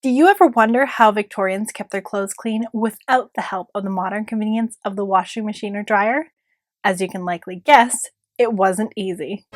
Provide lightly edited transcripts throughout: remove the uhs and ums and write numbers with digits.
Do you ever wonder how Victorians kept their clothes clean without the help of the modern convenience of the washing machine or dryer? As you can likely guess, it wasn't easy.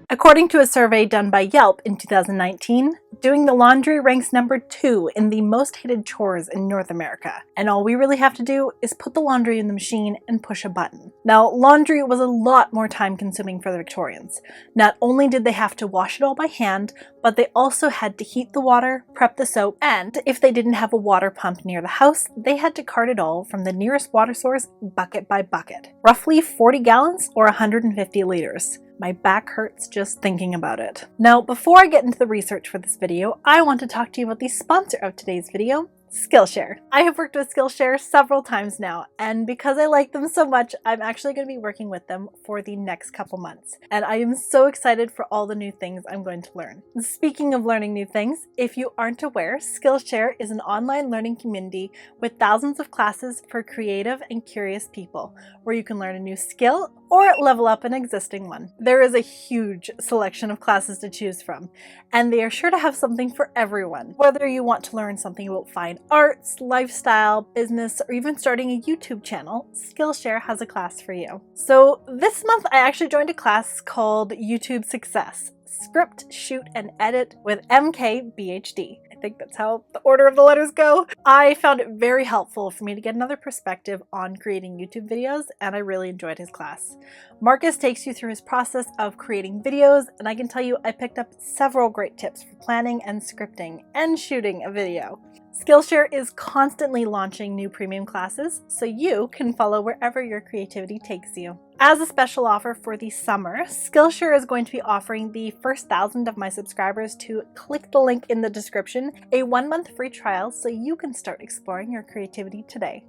According to a survey done by Yelp in 2019, doing the laundry ranks number 2 in the most hated chores in North America, and all we really have to do is put the laundry in the machine and push a button. Now, laundry was a lot more time consuming for the Victorians. Not only did they have to wash it all by hand, but they also had to heat the water, prep the soap, and if they didn't have a water pump near the house, they had to cart it all from the nearest water source bucket by bucket. Roughly 40 gallons or 150 liters. My back hurts just thinking about it. Now, before I get into the research for this video, I want to talk to you about the sponsor of today's video, Skillshare. I have worked with Skillshare several times now, and because I like them so much, I'm actually going to be working with them for the next couple months. And I am so excited for all the new things I'm going to learn. Speaking of learning new things, if you aren't aware, Skillshare is an online learning community with thousands of classes for creative and curious people, where you can learn a new skill or level up an existing one. There is a huge selection of classes to choose from, and they are sure to have something for everyone. Whether you want to learn something about fine arts, lifestyle, business, or even starting a YouTube channel, Skillshare has a class for you. So this month I actually joined a class called YouTube Success: Script, Shoot, and Edit with MKBHD. I think that's how the order of the letters go. I found it very helpful for me to get another perspective on creating YouTube videos, and I really enjoyed his class. Marcus takes you through his process of creating videos, and I can tell you I picked up several great tips for planning and scripting and shooting a video. Skillshare is constantly launching new premium classes, so you can follow wherever your creativity takes you. As a special offer for the summer, Skillshare is going to be offering the first 1,000 of my subscribers to click the link in the description a 1-month free trial so you can start exploring your creativity today.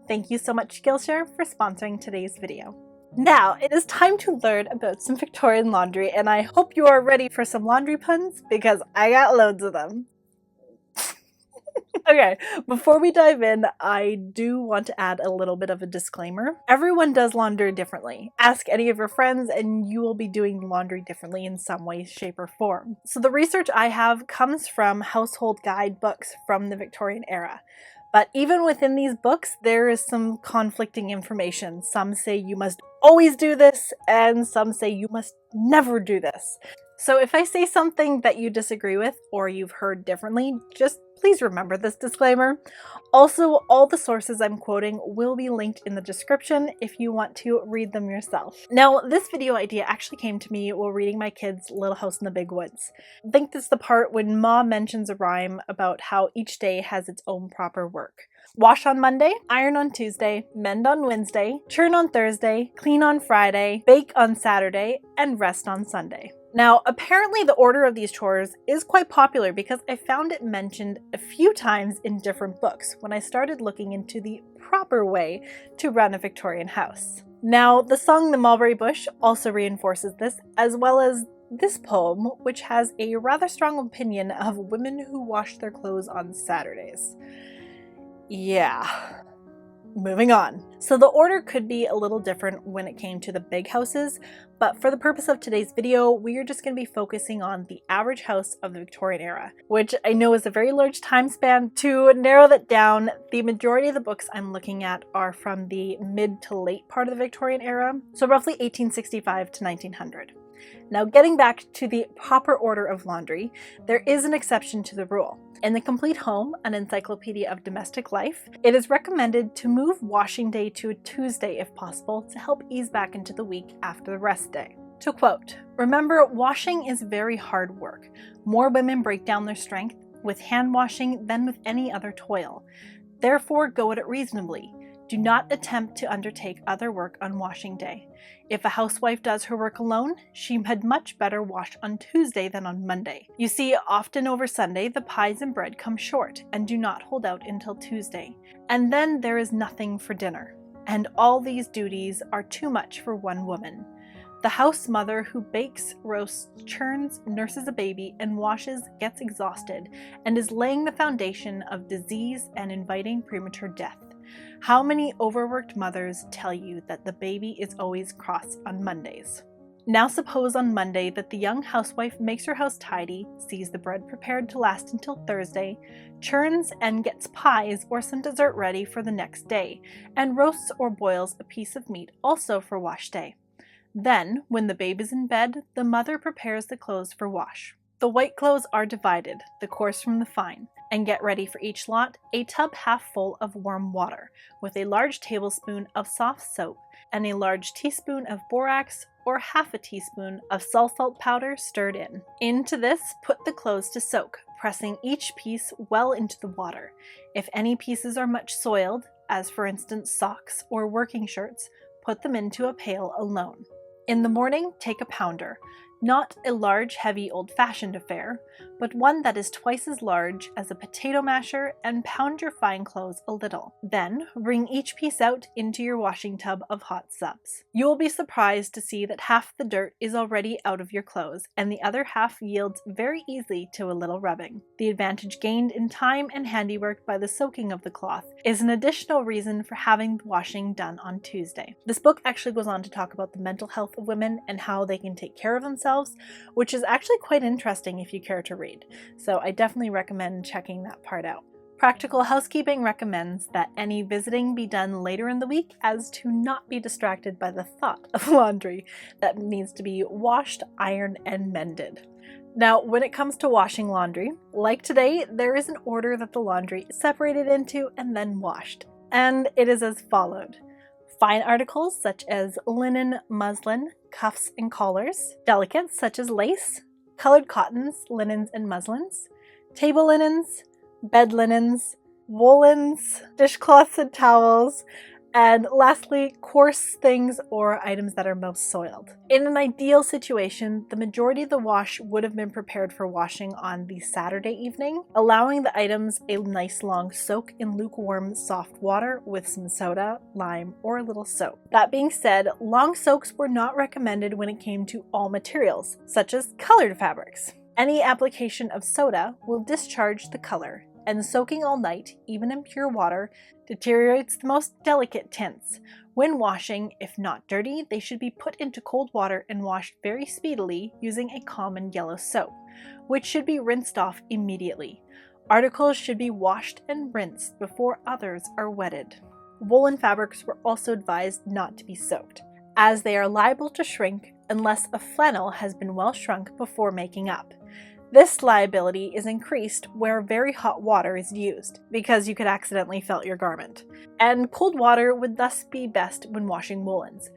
Thank you so much, Skillshare, for sponsoring today's video. Now, it is time to learn about some Victorian laundry, and I hope you are ready for some laundry puns because I got loads of them. Okay, before we dive in, I do want to add a little bit of a disclaimer. Everyone does laundry differently. Ask any of your friends and you will be doing laundry differently in some way, shape, or form. So the research I have comes from household guide books from the Victorian era. But even within these books, there is some conflicting information. Some say you must always do this, and some say you must never do this. So if I say something that you disagree with or you've heard differently, just please remember this disclaimer. Also, all the sources I'm quoting will be linked in the description if you want to read them yourself. Now, this video idea actually came to me while reading my kids' Little House in the Big Woods. I think this is the part when Mom mentions a rhyme about how each day has its own proper work. Wash on Monday, iron on Tuesday, mend on Wednesday, churn on Thursday, clean on Friday, bake on Saturday, and rest on Sunday. Now, apparently the order of these chores is quite popular because I found it mentioned a few times in different books when I started looking into the proper way to run a Victorian house. Now, the song The Mulberry Bush also reinforces this, as well as this poem, which has a rather strong opinion of women who wash their clothes on Saturdays. Yeah. Moving on. So the order could be a little different when it came to the big houses, but for the purpose of today's video, we are just going to be focusing on the average house of the Victorian era, which I know is a very large time span. To narrow that down, the majority of the books I'm looking at are from the mid to late part of the Victorian era, so roughly 1865 to 1900. Now, getting back to the proper order of laundry, there is an exception to the rule. In The Complete Home, an encyclopedia of domestic life, it is recommended to move washing day to a Tuesday if possible to help ease back into the week after the rest day. To quote, "Remember, washing is very hard work. More women break down their strength with hand washing than with any other toil. Therefore, go at it reasonably. Do not attempt to undertake other work on washing day. If a housewife does her work alone, she had much better wash on Tuesday than on Monday. You see, often over Sunday the pies and bread come short and do not hold out until Tuesday. And then there is nothing for dinner. And all these duties are too much for one woman. The house mother who bakes, roasts, churns, nurses a baby, and washes gets exhausted and is laying the foundation of disease and inviting premature death. How many overworked mothers tell you that the baby is always cross on Mondays?" Now suppose on Monday that the young housewife makes her house tidy, sees the bread prepared to last until Thursday, churns and gets pies or some dessert ready for the next day, and roasts or boils a piece of meat also for wash day. Then, when the babe is in bed, the mother prepares the clothes for wash. The white clothes are divided, the coarse from the fine, and get ready for each lot a tub half full of warm water, with a large tablespoon of soft soap, and a large teaspoon of borax or half a teaspoon of salt powder stirred in. Into this, put the clothes to soak, pressing each piece well into the water. If any pieces are much soiled, as for instance socks or working shirts, put them into a pail alone. In the morning, take a pounder, not a large, heavy, old-fashioned affair, but one that is twice as large as a potato masher, and pound your fine clothes a little. Then, wring each piece out into your washing tub of hot subs. You will be surprised to see that half the dirt is already out of your clothes, and the other half yields very easily to a little rubbing. The advantage gained in time and handiwork by the soaking of the cloth is an additional reason for having the washing done on Tuesday. This book actually goes on to talk about the mental health of women and how they can take care of themselves, which is actually quite interesting if you care to read. So I definitely recommend checking that part out. Practical Housekeeping recommends that any visiting be done later in the week as to not be distracted by the thought of laundry that needs to be washed, ironed, and mended. Now, when it comes to washing laundry, like today, there is an order that the laundry is separated into and then washed, and it is as followed. Fine articles such as linen, muslin, cuffs and collars, delicates such as lace, colored cottons, linens and muslins, table linens, bed linens, woolens, dishcloths and towels, and lastly, coarse things or items that are most soiled. In an ideal situation, the majority of the wash would have been prepared for washing on the Saturday evening, allowing the items a nice long soak in lukewarm, soft water with some soda, lime, or a little soap. That being said, long soaks were not recommended when it came to all materials, such as colored fabrics. Any application of soda will discharge the color, and soaking all night, even in pure water, deteriorates the most delicate tints. When washing, if not dirty, they should be put into cold water and washed very speedily using a common yellow soap, which should be rinsed off immediately. Articles should be washed and rinsed before others are wetted. Woolen fabrics were also advised not to be soaked, as they are liable to shrink unless a flannel has been well shrunk before making up. This liability is increased where very hot water is used, because you could accidentally felt your garment. And cold water would thus be best when washing woolens.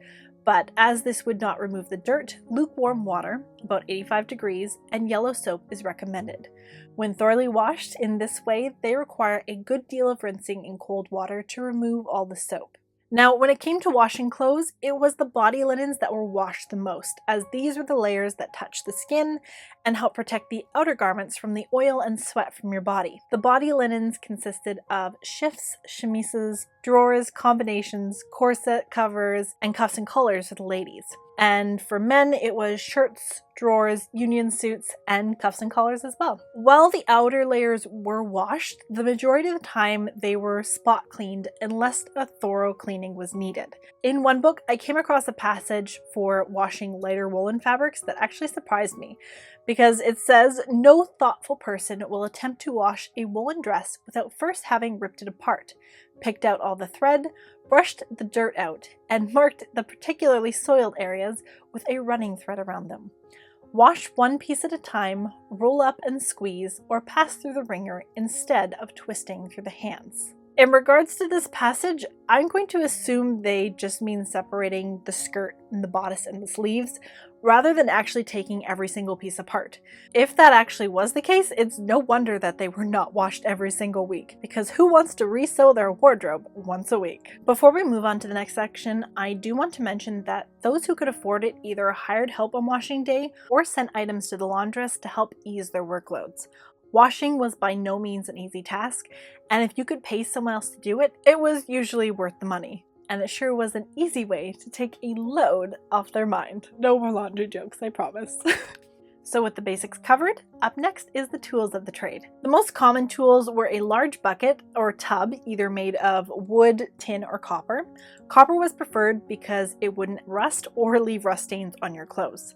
But as this would not remove the dirt, lukewarm water, about 85 degrees, and yellow soap is recommended. When thoroughly washed in this way, they require a good deal of rinsing in cold water to remove all the soap. Now, when it came to washing clothes, it was the body linens that were washed the most, as these were the layers that touch the skin and help protect the outer garments from the oil and sweat from your body. The body linens consisted of shifts, chemises, drawers, combinations, corset, covers, and cuffs and collars for the ladies. And for men, it was shirts, drawers, union suits, and cuffs and collars as well. While the outer layers were washed, the majority of the time they were spot cleaned unless a thorough cleaning was needed. In one book, I came across a passage for washing lighter woolen fabrics that actually surprised me, because it says, "No thoughtful person will attempt to wash a woolen dress without first having ripped it apart, picked out all the thread, brushed the dirt out, and marked the particularly soiled areas with a running thread around them. Wash one piece at a time, roll up and squeeze, or pass through the wringer instead of twisting through the hands." In regards to this passage, I'm going to assume they just mean separating the skirt and the bodice and the sleeves, rather than actually taking every single piece apart. If that actually was the case, it's no wonder that they were not washed every single week, because who wants to re-sew their wardrobe once a week? Before we move on to the next section, I do want to mention that those who could afford it either hired help on washing day or sent items to the laundress to help ease their workloads. Washing was by no means an easy task, and if you could pay someone else to do it, it was usually worth the money. And it sure was an easy way to take a load off their mind. No more laundry jokes, I promise. So with the basics covered, up next is the tools of the trade. The most common tools were a large bucket or tub, either made of wood, tin, or copper. Copper was preferred because it wouldn't rust or leave rust stains on your clothes.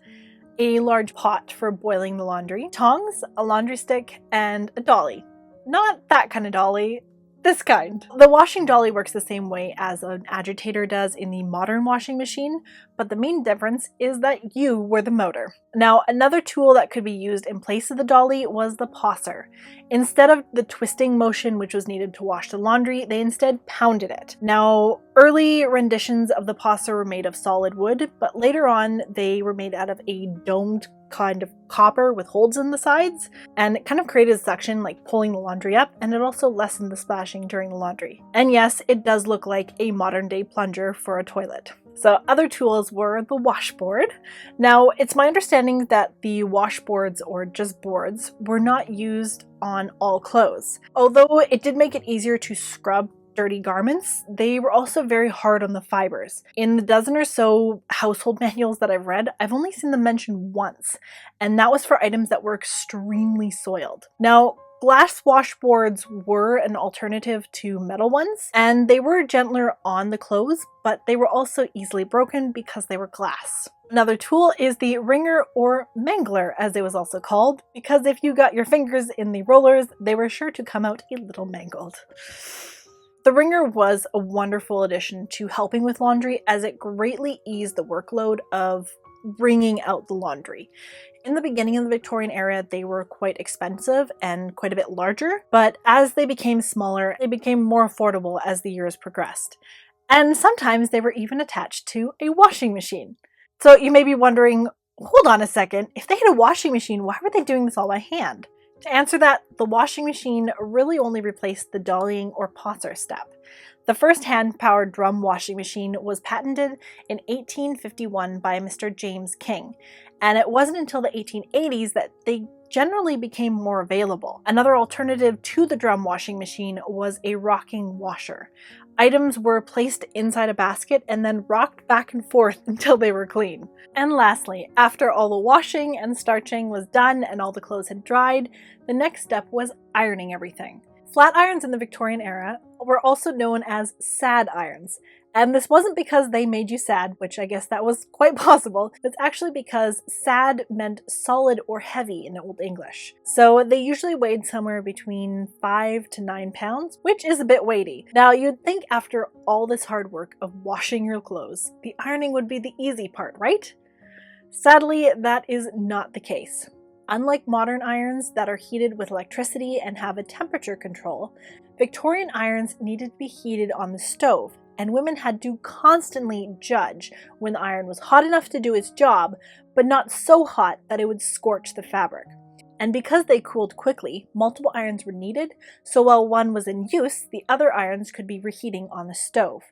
A large pot for boiling the laundry, tongs, a laundry stick, and a dolly. Not that kind of dolly. This kind. The washing dolly works the same way as an agitator does in the modern washing machine, but the main difference is that you were the motor. Now, another tool that could be used in place of the dolly was the pauser. Instead of the twisting motion which was needed to wash the laundry, they instead pounded it. Now, early renditions of the pauser were made of solid wood, but later on they were made out of a domed kind of copper with holes in the sides, and it kind of created suction like pulling the laundry up, and it also lessened the splashing during the laundry. And yes, it does look like a modern day plunger for a toilet. So other tools were the washboard. Now, it's my understanding that the washboards, or just boards, were not used on all clothes. Although it did make it easier to scrub dirty garments, they were also very hard on the fibers. In the dozen or so household manuals that I've read, I've only seen them mentioned once, and that was for items that were extremely soiled. Now, glass washboards were an alternative to metal ones, and they were gentler on the clothes, but they were also easily broken because they were glass. Another tool is the wringer, or mangler as it was also called, because if you got your fingers in the rollers, they were sure to come out a little mangled. The wringer was a wonderful addition to helping with laundry, as it greatly eased the workload of wringing out the laundry. In the beginning of the Victorian era, they were quite expensive and quite a bit larger, but as they became smaller, they became more affordable as the years progressed. And sometimes they were even attached to a washing machine. So you may be wondering, hold on a second, if they had a washing machine, why were they doing this all by hand? To answer that, the washing machine really only replaced the dollying or pauser step. The first hand-powered drum washing machine was patented in 1851 by Mr. James King, and it wasn't until the 1880s that they generally became more available. Another alternative to the drum washing machine was a rocking washer. Items were placed inside a basket and then rocked back and forth until they were clean. And lastly, after all the washing and starching was done and all the clothes had dried, the next step was ironing everything. Flat irons in the Victorian era were also known as sad irons. And this wasn't because they made you sad, which I guess that was quite possible. It's actually because sad meant solid or heavy in Old English. So they usually weighed somewhere between 5 to 9 pounds, which is a bit weighty. Now you'd think after all this hard work of washing your clothes, the ironing would be the easy part, right? Sadly, that is not the case. Unlike modern irons that are heated with electricity and have a temperature control, Victorian irons needed to be heated on the stove, and women had to constantly judge when the iron was hot enough to do its job, but not so hot that it would scorch the fabric. And because they cooled quickly, multiple irons were needed, so while one was in use, the other irons could be reheating on the stove.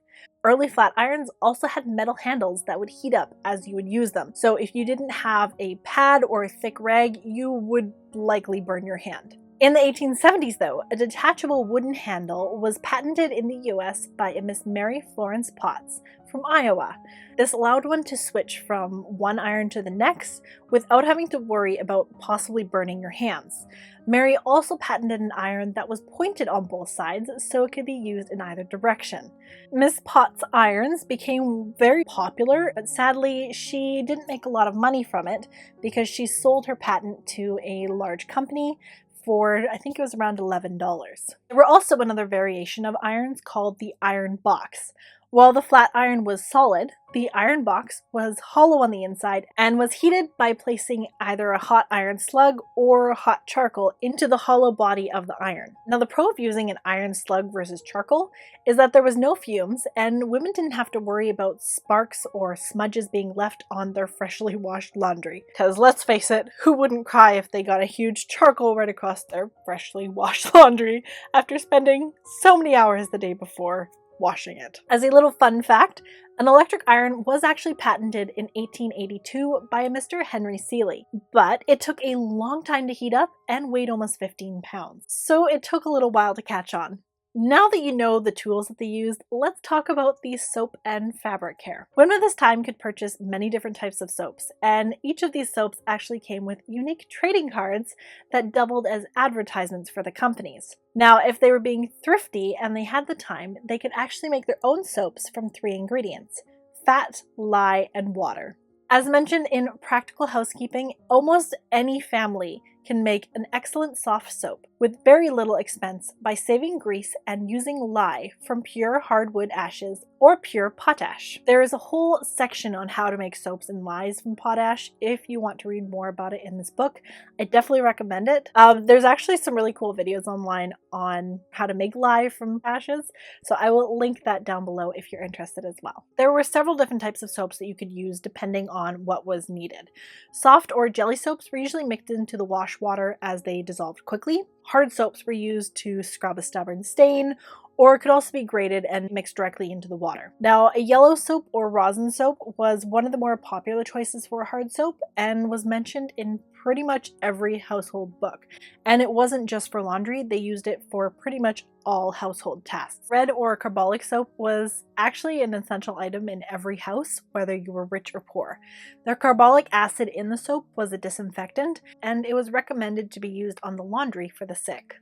Early flat irons also had metal handles that would heat up as you would use them, so if you didn't have a pad or a thick rag, you would likely burn your hand. In the 1870s, though, a detachable wooden handle was patented in the US by a Miss Mary Florence Potts from Iowa. This allowed one to switch from one iron to the next without having to worry about possibly burning your hands. Mary also patented an iron that was pointed on both sides so it could be used in either direction. Miss Potts' irons became very popular, but sadly she didn't make a lot of money from it because she sold her patent to a large company for, I think it was around $11. There were also another variation of irons called the iron box. While the flat iron was solid, the iron box was hollow on the inside and was heated by placing either a hot iron slug or hot charcoal into the hollow body of the iron. Now, the pro of using an iron slug versus charcoal is that there was no fumes and women didn't have to worry about sparks or smudges being left on their freshly washed laundry. Because let's face it, who wouldn't cry if they got a huge charcoal right across their freshly washed laundry after spending so many hours the day before washing it. As a little fun fact, an electric iron was actually patented in 1882 by a Mr. Henry Seeley, but it took a long time to heat up and weighed almost 15 pounds, so it took a little while to catch on. Now that you know the tools that they used, let's talk about the soap and fabric care. Women of this time could purchase many different types of soaps, and each of these soaps actually came with unique trading cards that doubled as advertisements for the companies. Now, if they were being thrifty and they had the time, they could actually make their own soaps from 3 ingredients: fat, lye, and water. As mentioned in Practical Housekeeping, almost any family can make an excellent soft soap with very little expense by saving grease and using lye from pure hardwood ashes or pure potash. There is a whole section on how to make soaps and lyes from potash. If you want to read more about it in this book, I definitely recommend it. There's actually some really cool videos online on how to make lye from ashes, so I will link that down below if you're interested as well. There were several different types of soaps that you could use depending on what was needed. Soft or jelly soaps were usually mixed into the wash water as they dissolved quickly. Hard soaps were used to scrub a stubborn stain, or could also be grated and mixed directly into the water. Now, a yellow soap or rosin soap was one of the more popular choices for a hard soap and was mentioned in pretty much every household book. And it wasn't just for laundry, they used it for pretty much all household tasks. Red or carbolic soap was actually an essential item in every house, whether you were rich or poor. The carbolic acid in the soap was a disinfectant, and it was recommended to be used on the laundry for the sick.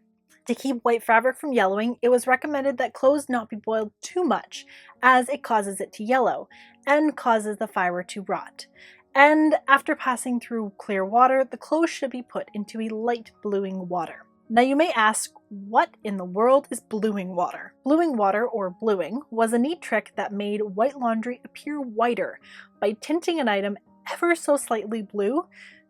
To keep white fabric from yellowing, it was recommended that clothes not be boiled too much, as it causes it to yellow and causes the fiber to rot. And after passing through clear water, the clothes should be put into a light bluing water. Now you may ask, what in the world is bluing water? Bluing water, or bluing, was a neat trick that made white laundry appear whiter by tinting an item ever so slightly blue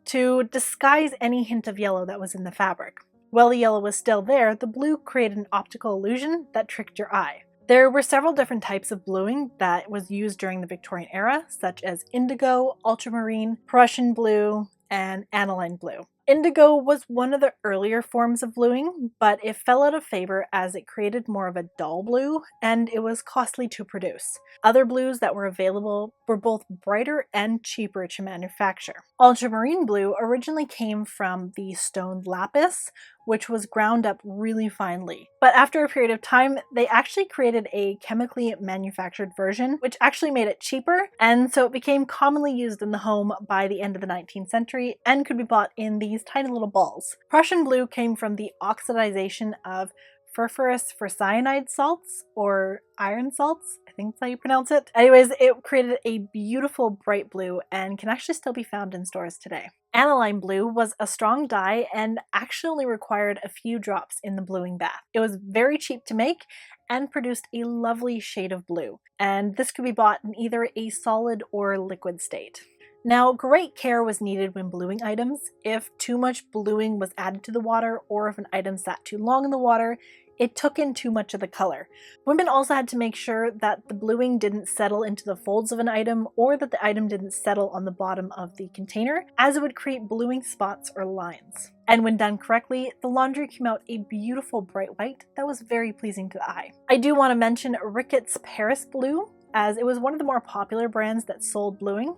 to disguise any hint of yellow that was in the fabric. While the yellow was still there, the blue created an optical illusion that tricked your eye. There were several different types of bluing that was used during the Victorian era, such as indigo, ultramarine, Prussian blue, and aniline blue. Indigo was one of the earlier forms of bluing, but it fell out of favor as it created more of a dull blue and it was costly to produce. Other blues that were available were both brighter and cheaper to manufacture. Ultramarine blue originally came from the stone lapis, which was ground up really finely. But after a period of time, they actually created a chemically manufactured version, which actually made it cheaper, and so it became commonly used in the home by the end of the 19th century and could be bought in these tiny little balls. Prussian blue came from the oxidization of furfurous cyanide salts, or iron salts, I think that's how you pronounce it. Anyways, it created a beautiful bright blue and can actually still be found in stores today. Aniline blue was a strong dye and actually only required a few drops in the bluing bath. It was very cheap to make and produced a lovely shade of blue, and this could be bought in either a solid or liquid state. Now, great care was needed when bluing items. If too much bluing was added to the water, or if an item sat too long in the water, it took in too much of the color. Women also had to make sure that the bluing didn't settle into the folds of an item, or that the item didn't settle on the bottom of the container, as it would create bluing spots or lines. And when done correctly, the laundry came out a beautiful bright white that was very pleasing to the eye. I do want to mention Ricketts Paris Blue, as it was one of the more popular brands that sold bluing,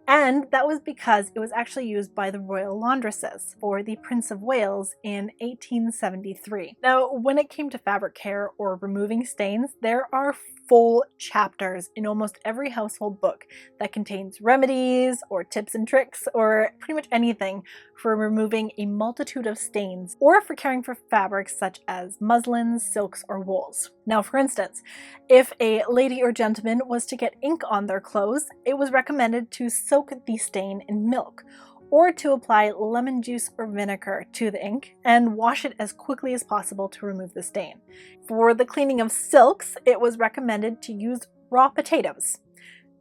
and that was because it was actually used by the royal laundresses for the Prince of Wales in 1873. Now, when it came to fabric care or removing stains, there are full chapters in almost every household book that contains remedies or tips and tricks or pretty much anything for removing a multitude of stains or for caring for fabrics such as muslins, silks, or wools. Now, for instance, if a lady or gentleman was to get ink on their clothes, it was recommended to soak the stain in milk, or to apply lemon juice or vinegar to the ink and wash it as quickly as possible to remove the stain. For the cleaning of silks, it was recommended to use raw potatoes.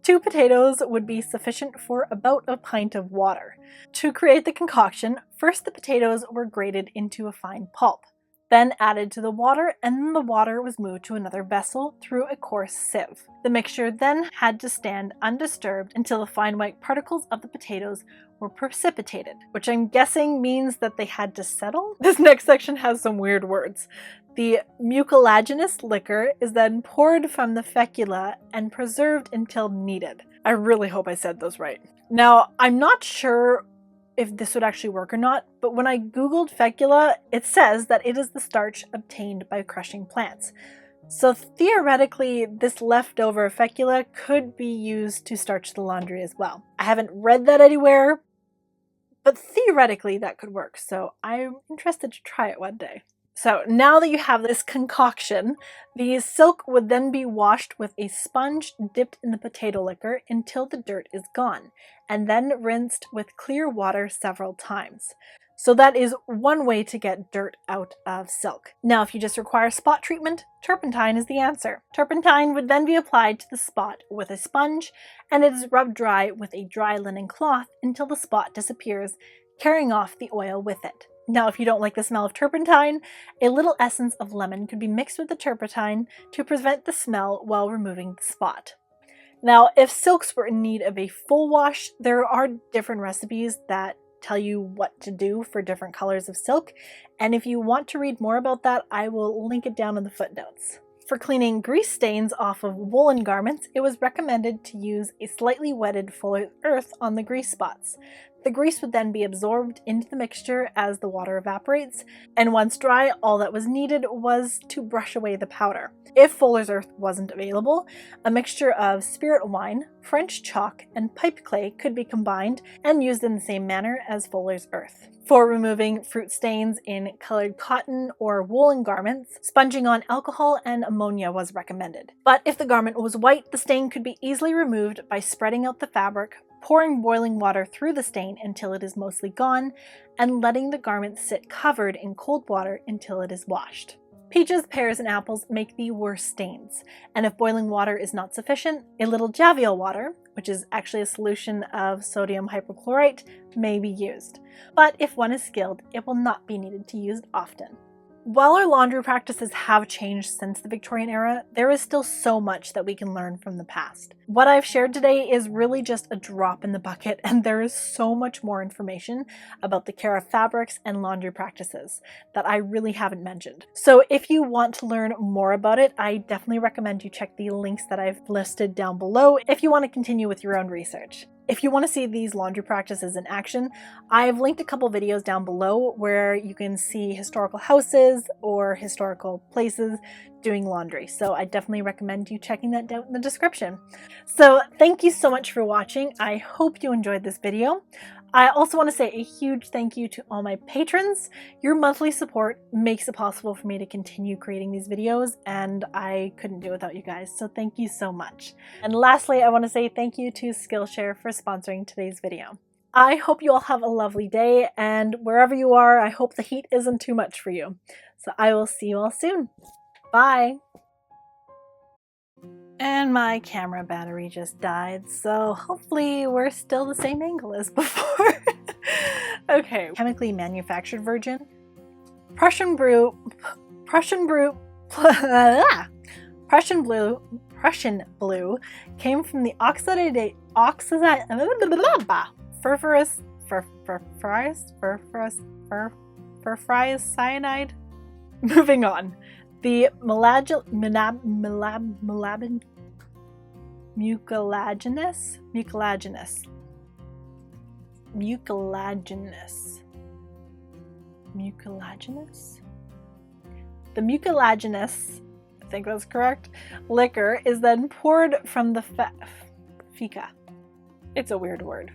2 potatoes would be sufficient for about a pint of water. To create the concoction, first the potatoes were grated into a fine pulp, then added to the water, and then the water was moved to another vessel through a coarse sieve. The mixture then had to stand undisturbed until the fine white particles of the potatoes were precipitated, which I'm guessing means that they had to settle. This next section has some weird words. The mucilaginous liquor is then poured from the fecula and preserved until needed. I really hope I said those right. Now, I'm not sure if this would actually work or not, but when I googled fecula, it says that it is the starch obtained by crushing plants. So theoretically, this leftover fecula could be used to starch the laundry as well. I haven't read that anywhere, but theoretically that could work, so I'm interested to try it one day. So now that you have this concoction, the silk would then be washed with a sponge dipped in the potato liquor until the dirt is gone, and then rinsed with clear water several times. So that is one way to get dirt out of silk. Now, if you just require spot treatment, turpentine is the answer. Turpentine would then be applied to the spot with a sponge, and it is rubbed dry with a dry linen cloth until the spot disappears, carrying off the oil with it. Now, if you don't like the smell of turpentine, a little essence of lemon could be mixed with the turpentine to prevent the smell while removing the spot. Now, if silks were in need of a full wash, there are different recipes that tell you what to do for different colors of silk, and if you want to read more about that, I will link it down in the footnotes. For cleaning grease stains off of woolen garments, it was recommended to use a slightly wetted fuller's earth on the grease spots. The grease would then be absorbed into the mixture as the water evaporates, and once dry, all that was needed was to brush away the powder. If fuller's earth wasn't available, a mixture of spirit wine, French chalk, and pipe clay could be combined and used in the same manner as fuller's earth. For removing fruit stains in colored cotton or woolen garments, sponging on alcohol and ammonia was recommended. But if the garment was white, the stain could be easily removed by spreading out the fabric, pouring boiling water through the stain until it is mostly gone, and letting the garment sit covered in cold water until it is washed. Peaches, pears, and apples make the worst stains, and if boiling water is not sufficient, a little Javiol water, which is actually a solution of sodium hypochlorite, may be used. But if one is skilled, it will not be needed to use often. While our laundry practices have changed since the Victorian era, there is still so much that we can learn from the past. What I've shared today is really just a drop in the bucket, and there is so much more information about the care of fabrics and laundry practices that I really haven't mentioned. So if you want to learn more about it, I definitely recommend you check the links that I've listed down below if you want to continue with your own research. If you want to see these laundry practices in action, I've linked a couple videos down below where you can see historical houses or historical places doing laundry. So I definitely recommend you checking that down in the description. So thank you so much for watching. I hope you enjoyed this video. I also want to say a huge thank you to all my patrons. Your monthly support makes it possible for me to continue creating these videos, and I couldn't do it without you guys, so thank you so much. And lastly, I want to say thank you to Skillshare for sponsoring today's video. I hope you all have a lovely day, and wherever you are, I hope the heat isn't too much for you. So I will see you all soon. Bye! And my camera battery just died, so hopefully we're still the same angle as before. Okay, chemically manufactured virgin. Prussian blue came from the furfurous cyanide. Moving on. The mucilaginous, I think that's correct, liquor is then poured from the feca. It's a weird word.